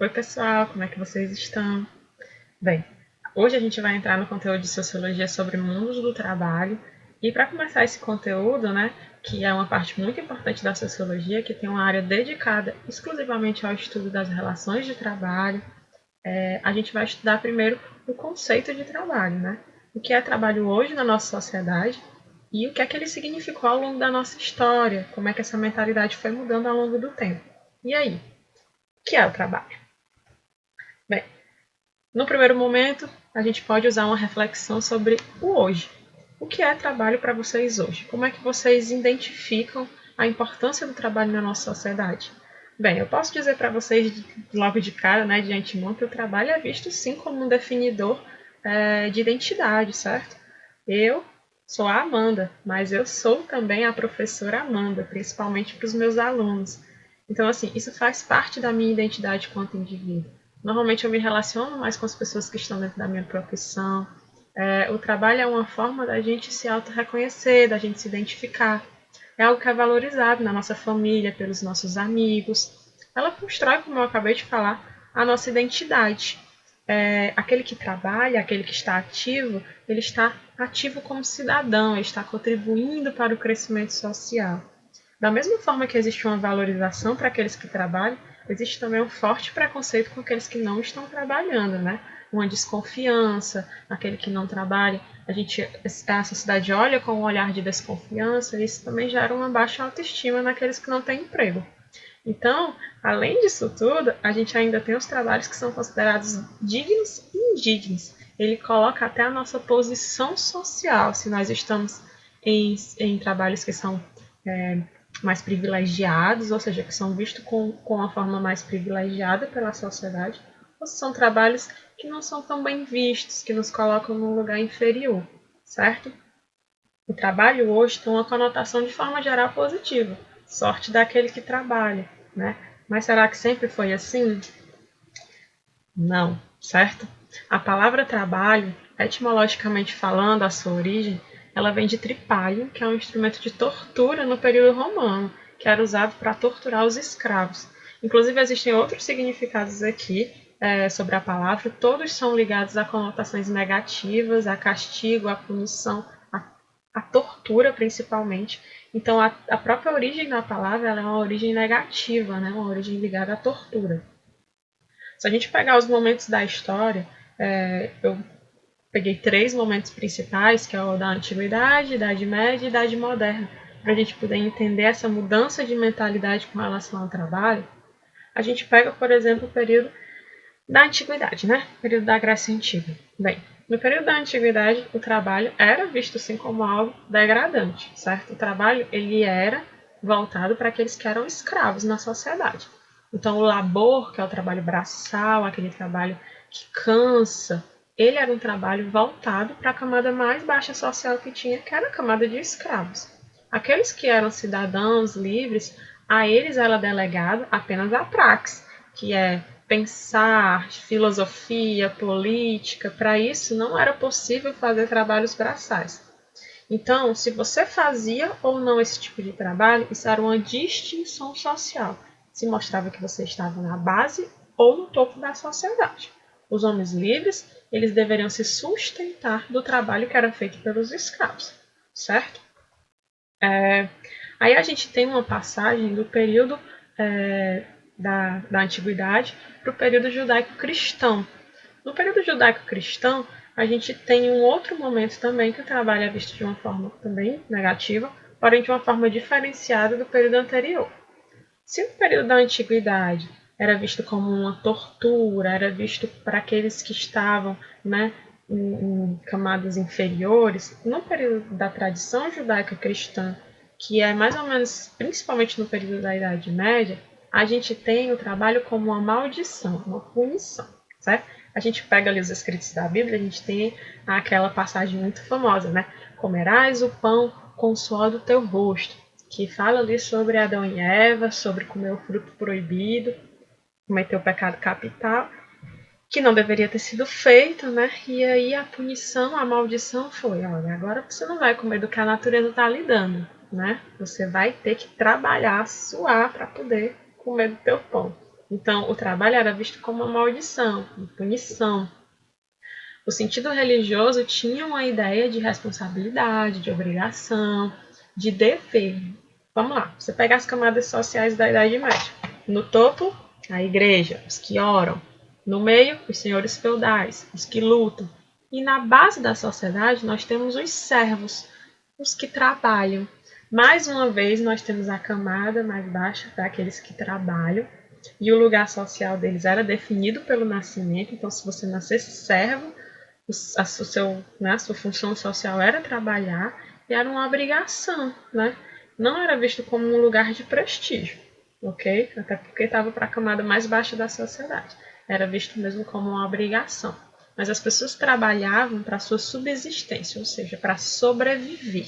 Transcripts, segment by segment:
Oi, pessoal, como é que vocês estão? Bem, hoje a gente vai entrar no conteúdo de Sociologia sobre mundos do trabalho. E para começar esse conteúdo, né, que é uma parte muito importante da Sociologia, que tem uma área dedicada exclusivamente ao estudo das relações de trabalho, a gente vai estudar primeiro o conceito de trabalho, né? O que é trabalho hoje na nossa sociedade e o que é que ele significou ao longo da nossa história, como é que essa mentalidade foi mudando ao longo do tempo. E aí, o que é o trabalho? Bem, no primeiro momento, a gente pode usar uma reflexão sobre o hoje. O que é trabalho para vocês hoje? Como é que vocês identificam a importância do trabalho na nossa sociedade? Bem, eu posso dizer para vocês logo de cara, né, de antemão, que o trabalho é visto sim como um definidor de identidade, certo? Eu sou a Amanda, mas eu sou também a professora Amanda, principalmente para os meus alunos. Então, assim, isso faz parte da minha identidade quanto indivíduo. Normalmente eu me relaciono mais com as pessoas que estão dentro da minha profissão. O trabalho é uma forma da gente se auto-reconhecer, da gente se identificar. É algo que é valorizado na nossa família, pelos nossos amigos. Ela constrói, como eu acabei de falar, a nossa identidade. Aquele que trabalha, aquele que está ativo, ele está ativo como cidadão, ele está contribuindo para o crescimento social. Da mesma forma que existe uma valorização para aqueles que trabalham, existe também um forte preconceito com aqueles que não estão trabalhando, né? Uma desconfiança, aquele que não trabalha, a sociedade olha com um olhar de desconfiança, e isso também gera uma baixa autoestima naqueles que não têm emprego. Então, além disso tudo, a gente ainda tem os trabalhos que são considerados dignos e indignos. Ele coloca até a nossa posição social, se nós estamos em trabalhos que são mais privilegiados, ou seja, que são vistos com uma forma mais privilegiada pela sociedade, ou se são trabalhos que não são tão bem vistos, que nos colocam num lugar inferior, certo? O trabalho hoje tem uma conotação de forma geral positiva. Sorte daquele que trabalha, né? Mas será que sempre foi assim? Não, certo? A palavra trabalho, etimologicamente falando, a sua origem, ela vem de tripalho, que é um instrumento de tortura no período romano, que era usado para torturar os escravos. Inclusive, existem outros significados aqui sobre a palavra, todos são ligados a conotações negativas, a castigo, a punição, a tortura principalmente. Então, a própria origem da palavra ela é uma origem negativa, né? Uma origem ligada à tortura. Se a gente pegar os momentos da história, eu peguei três momentos principais, que é o da Antiguidade, Idade Média e Idade Moderna, para a gente poder entender essa mudança de mentalidade com relação ao trabalho. A gente pega, por exemplo, o período da Antiguidade, né? O período da Grécia Antiga. Bem, no período da Antiguidade, o trabalho era visto sim como algo degradante, certo? O trabalho ele era voltado para aqueles que eram escravos na sociedade. Então, o labor, que é o trabalho braçal, aquele trabalho que cansa, ele era um trabalho voltado para a camada mais baixa social que tinha, que era a camada de escravos. Aqueles que eram cidadãos livres, a eles era delegado apenas a praxe, que é pensar, filosofia, política. Para isso não era possível fazer trabalhos braçais. Então, se você fazia ou não esse tipo de trabalho, isso era uma distinção social. Se mostrava que você estava na base ou no topo da sociedade. Os homens livres, eles deveriam se sustentar do trabalho que era feito pelos escravos, certo? Aí a gente tem uma passagem do período da antiguidade para o período judaico-cristão. No período judaico-cristão, a gente tem um outro momento também que o trabalho é visto de uma forma também negativa, porém de uma forma diferenciada do período anterior. Se no período da antiguidade era visto como uma tortura, era visto para aqueles que estavam, né, em camadas inferiores, no período da tradição judaica cristã, que é mais ou menos, principalmente no período da Idade Média, a gente tem o trabalho como uma maldição, uma punição, certo? A gente pega ali os escritos da Bíblia, a gente tem aquela passagem muito famosa, né? Comerás o pão com o suor do teu rosto, que fala ali sobre Adão e Eva, sobre comer o fruto proibido, cometer o pecado capital, que não deveria ter sido feito, né? E aí a punição, a maldição foi, olha, agora você não vai comer do que a natureza está lhe dando, né? Você vai ter que trabalhar, suar para poder comer do teu pão. Então, o trabalho era visto como uma maldição, uma punição. O sentido religioso tinha uma ideia de responsabilidade, de obrigação, de dever. Vamos lá, você pega as camadas sociais da Idade Média. No topo, a igreja, os que oram. No meio, os senhores feudais, os que lutam. E na base da sociedade, nós temos os servos, os que trabalham. Mais uma vez, nós temos a camada mais baixa daqueles que trabalham. E o lugar social deles era definido pelo nascimento. Então, se você nascesse servo, a sua função social era trabalhar e era uma obrigação, né? Não era visto como um lugar de prestígio, ok? Até porque estava para a camada mais baixa da sociedade. Era visto mesmo como uma obrigação. Mas as pessoas trabalhavam para a sua subsistência, ou seja, para sobreviver.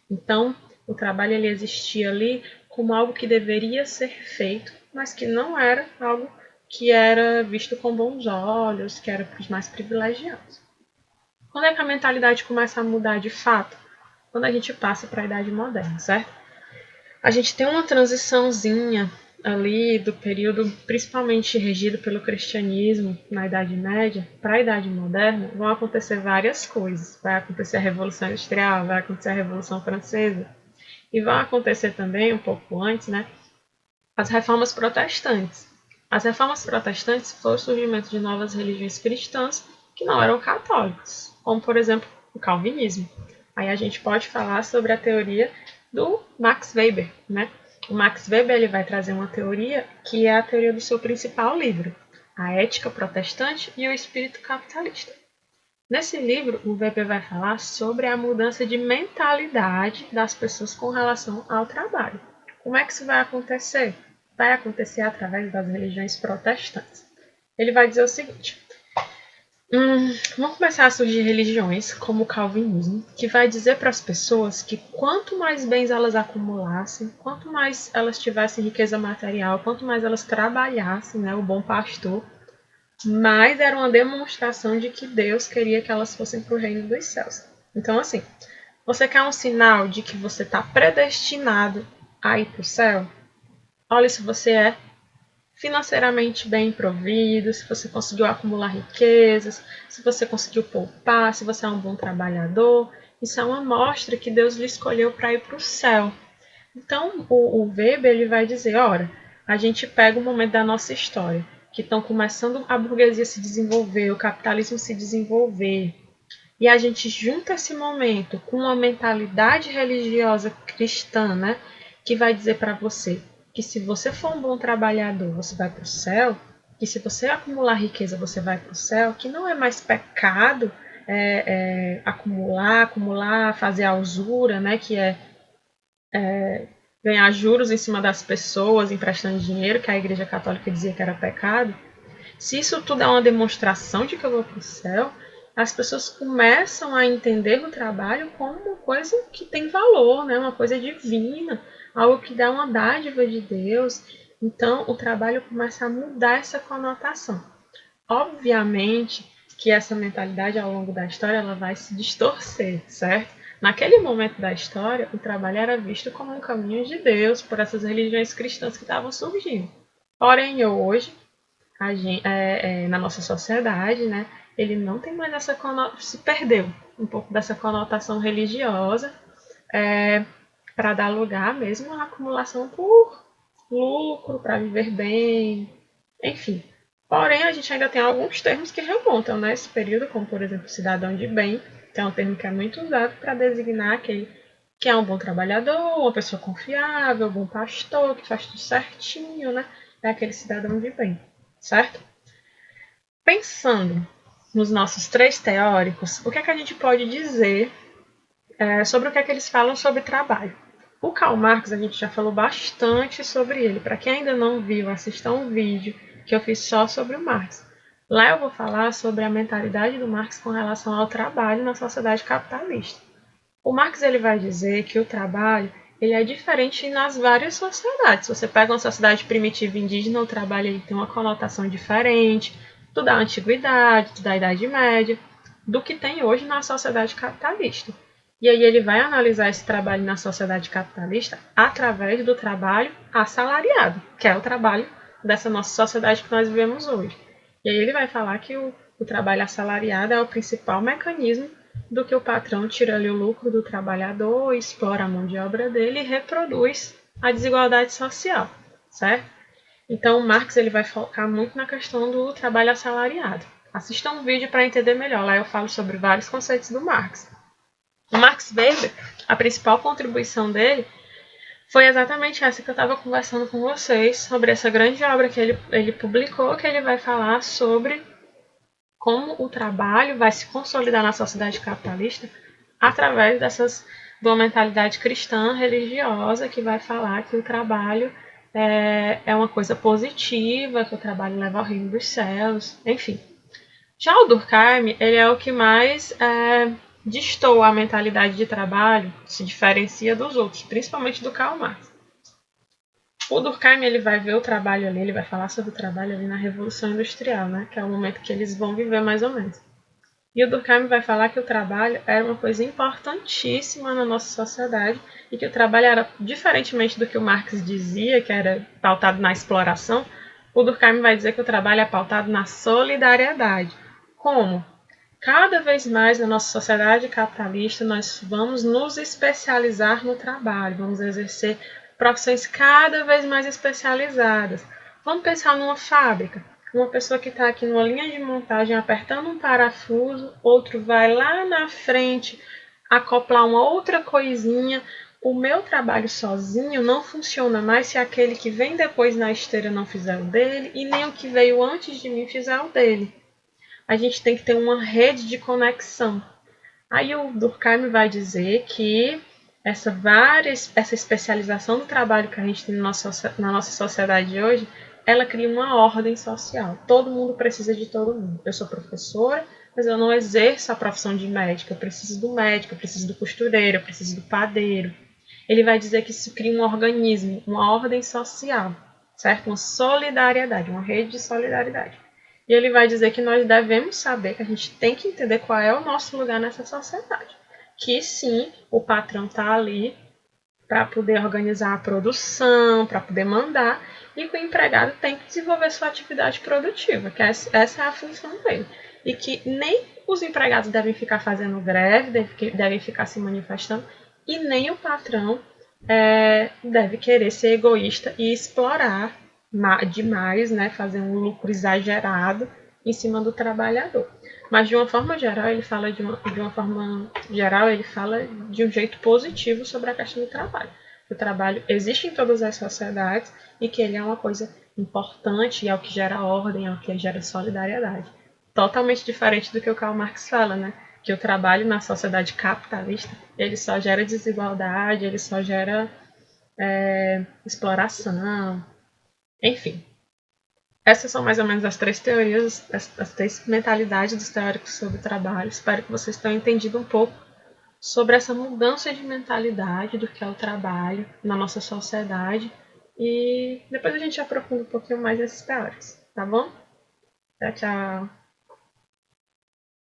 Então, o trabalho ele existia ali como algo que deveria ser feito, mas que não era algo que era visto com bons olhos, que era para os mais privilegiados. Quando é que a mentalidade começa a mudar de fato? Quando a gente passa para a Idade Moderna, certo? A gente tem uma transiçãozinha ali do período principalmente regido pelo cristianismo na Idade Média para a Idade Moderna. Vão acontecer várias coisas. Vai acontecer a Revolução Industrial, vai acontecer a Revolução Francesa e vai acontecer também, um pouco antes, né, as reformas protestantes. As reformas protestantes foram o surgimento de novas religiões cristãs que não eram católicas, como, por exemplo, o calvinismo. Aí a gente pode falar sobre a teoria do Max Weber, né? O Max Weber ele vai trazer uma teoria que é a teoria do seu principal livro, A Ética Protestante e o Espírito Capitalista. Nesse livro, o Weber vai falar sobre a mudança de mentalidade das pessoas com relação ao trabalho. Como é que isso vai acontecer? Vai acontecer através das religiões protestantes. Ele vai dizer o seguinte: vão começar a surgir religiões, como o calvinismo, que vai dizer para as pessoas que quanto mais bens elas acumulassem, quanto mais elas tivessem riqueza material, quanto mais elas trabalhassem, né, o bom pastor, mais era uma demonstração de que Deus queria que elas fossem para o reino dos céus. Então, assim, você quer um sinal de que você está predestinado a ir para o céu? Olha se você é financeiramente bem provido, se você conseguiu acumular riquezas, se você conseguiu poupar, se você é um bom trabalhador. Isso é uma mostra que Deus lhe escolheu para ir para o céu. Então, o Weber ele vai dizer, ora, a gente pega um momento da nossa história, que estão começando a burguesia se desenvolver, o capitalismo se desenvolver, e a gente junta esse momento com uma mentalidade religiosa cristã, né, que vai dizer para você que se você for um bom trabalhador, você vai para o céu, que se você acumular riqueza, você vai para o céu, que não é mais pecado acumular, fazer a usura, né, que é ganhar juros em cima das pessoas, emprestando dinheiro, que a Igreja Católica dizia que era pecado. Se isso tudo é uma demonstração de que eu vou para o céu, as pessoas começam a entender o trabalho como uma coisa que tem valor, né? Uma coisa divina, algo que dá uma dádiva de Deus. Então, o trabalho começa a mudar essa conotação. Obviamente que essa mentalidade, ao longo da história, ela vai se distorcer, certo? Naquele momento da história, o trabalho era visto como um caminho de Deus por essas religiões cristãs que estavam surgindo. Porém, hoje, na nossa sociedade, né, ele não tem mais essa conotação, se perdeu um pouco dessa conotação religiosa para dar lugar mesmo à acumulação por lucro, para viver bem, enfim. Porém, a gente ainda tem alguns termos que remontam nesse período, como por exemplo cidadão de bem, que é um termo que é muito usado para designar aquele que é um bom trabalhador, uma pessoa confiável, um bom pastor, que faz tudo certinho, né? É aquele cidadão de bem, certo? Pensando nos nossos três teóricos, o que é que a gente pode dizer sobre o que é que eles falam sobre trabalho? O Karl Marx, a gente já falou bastante sobre ele. Para quem ainda não viu, assista um vídeo que eu fiz só sobre o Marx. Lá eu vou falar sobre a mentalidade do Marx com relação ao trabalho na sociedade capitalista. O Marx ele vai dizer que o trabalho ele é diferente nas várias sociedades. Se você pega uma sociedade primitiva indígena, o trabalho ele tem uma conotação diferente do da antiguidade, do da Idade Média, do que tem hoje na sociedade capitalista. E aí ele vai analisar esse trabalho na sociedade capitalista através do trabalho assalariado, que é o trabalho dessa nossa sociedade que nós vivemos hoje. E aí ele vai falar que o trabalho assalariado é o principal mecanismo do que o patrão tira ali o lucro do trabalhador, explora a mão de obra dele e reproduz a desigualdade social, certo? Então, o Marx ele vai focar muito na questão do trabalho assalariado. Assista um vídeo para entender melhor. Lá eu falo sobre vários conceitos do Marx. O Max Weber, a principal contribuição dele foi exatamente essa que eu estava conversando com vocês, sobre essa grande obra que ele publicou, que ele vai falar sobre como o trabalho vai se consolidar na sociedade capitalista através de uma mentalidade cristã religiosa que vai falar que o trabalho é uma coisa positiva, que o trabalho leva ao reino dos céus, enfim. Já o Durkheim, ele é o que mais destoa a mentalidade de trabalho, se diferencia dos outros, principalmente do Karl Marx. O Durkheim ele vai ver o trabalho ali, ele vai falar sobre o trabalho ali na Revolução Industrial, né, que é o momento que eles vão viver mais ou menos. E o Durkheim vai falar que o trabalho era uma coisa importantíssima na nossa sociedade e que o trabalho era, diferentemente do que o Marx dizia, que era pautado na exploração, o Durkheim vai dizer que o trabalho é pautado na solidariedade. Como? Cada vez mais na nossa sociedade capitalista nós vamos nos especializar no trabalho, vamos exercer profissões cada vez mais especializadas. Vamos pensar numa fábrica. Uma pessoa que está aqui numa linha de montagem apertando um parafuso, outro vai lá na frente acoplar uma outra coisinha. O meu trabalho sozinho não funciona mais se aquele que vem depois na esteira não fizer o dele e nem o que veio antes de mim fizer o dele. A gente tem que ter uma rede de conexão. Aí o Durkheim vai dizer que essa especialização do trabalho que a gente tem na nossa sociedade hoje, ela cria uma ordem social. Todo mundo precisa de todo mundo. Eu sou professora, mas eu não exerço a profissão de médica. Eu preciso do médico, eu preciso do costureiro, eu preciso do padeiro. Ele vai dizer que isso cria um organismo, uma ordem social, certo? Uma solidariedade, uma rede de solidariedade. E ele vai dizer que nós devemos saber, que a gente tem que entender qual é o nosso lugar nessa sociedade. Que sim, o patrão está ali para poder organizar a produção, para poder mandar, e que o empregado tem que desenvolver sua atividade produtiva, que essa é a função dele. E que nem os empregados devem ficar fazendo greve, devem ficar se manifestando, e nem o patrão deve querer ser egoísta e explorar demais, né, fazer um lucro exagerado em cima do trabalhador. Mas de uma forma geral, ele fala de um jeito positivo sobre a questão do trabalho. O trabalho existe em todas as sociedades e que ele é uma coisa importante e é o que gera ordem, é o que gera solidariedade. Totalmente diferente do que o Karl Marx fala, né? Que o trabalho na sociedade capitalista, ele só gera desigualdade, ele só gera exploração, enfim. Essas são mais ou menos as três teorias, as três mentalidades dos teóricos sobre o trabalho. Espero que vocês tenham entendido um pouco sobre essa mudança de mentalidade do que é o trabalho na nossa sociedade. E depois a gente aprofunda um pouquinho mais esses teóricos, tá bom? Tchau, tchau!